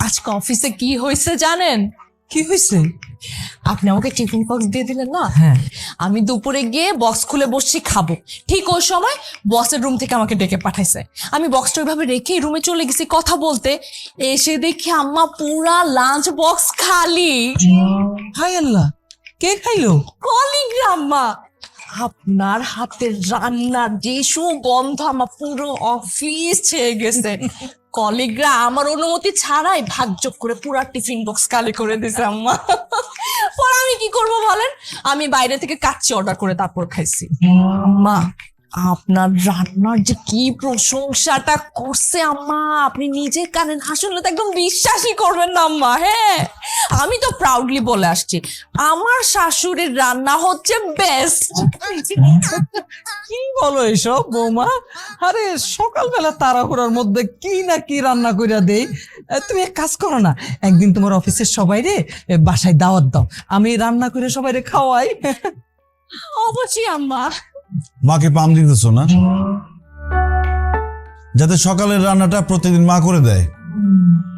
আজকে অফিসে কি হয়েছে জানেন? কি হয়েছে? আপনি আমাকে টিফিন বক্স দিয়ে দিলেন না? হ্যাঁ। আমি দুপুরে গিয়ে বক্স খুলে বসছি খাবো, ঠিক ওই সময় বসের রুম থেকে আমাকে ডেকে পাঠাইছে। আমি বক্সটা ওইভাবে রেখে রুমে চলে গেছি কথা বলতে, এসে দেখি আম্মা পুরা লাঞ্চ বক্স খালি। হাই আল্লাহ, কে খাইলো? কলিগরা আম্মা, আপনার হাতের রান্নার যে সুগন্ধ আমার পুরো অফিস ছেয়ে গেছে। কলিগরা আমার অনুমতি ছাড়াই ভাগযোগ করে পুরা টিফিন বক্স খালি করে দিছে আম্মা। পর আমি কি করব বলেন? আমি বাইরে থেকে কাচ্চি অর্ডার করে তারপর খাইছি। আম্মা, আপনার রান্নার যে কি প্রশংসাটা করছে আম্মা, আপনি নিজে কানে না শুনলে তো একদম বিশ্বাসই করবেন না আম্মা। হ্যাঁ, আমি তো প্রাউডলি বলে আসছি আমার শাশুড়ির রান্না হচ্ছে বেস্ট। কি বলো এসব বৌমা? আরে সকালবেলা তাড়াহুড়ার মধ্যে কি না কি রান্না কইরা দেই। তুমি এক কাজ করো না, একদিন তোমার অফিসের সবাই রে বাসায় দাওয়াত দাও, আমি রান্না করে সবাই রে খাওয়াই। অবশ্যই আম্মা। মাকে পাম দিতেছো না, যাতে সকালের রান্নাটা প্রতিদিন মা করে দেয়।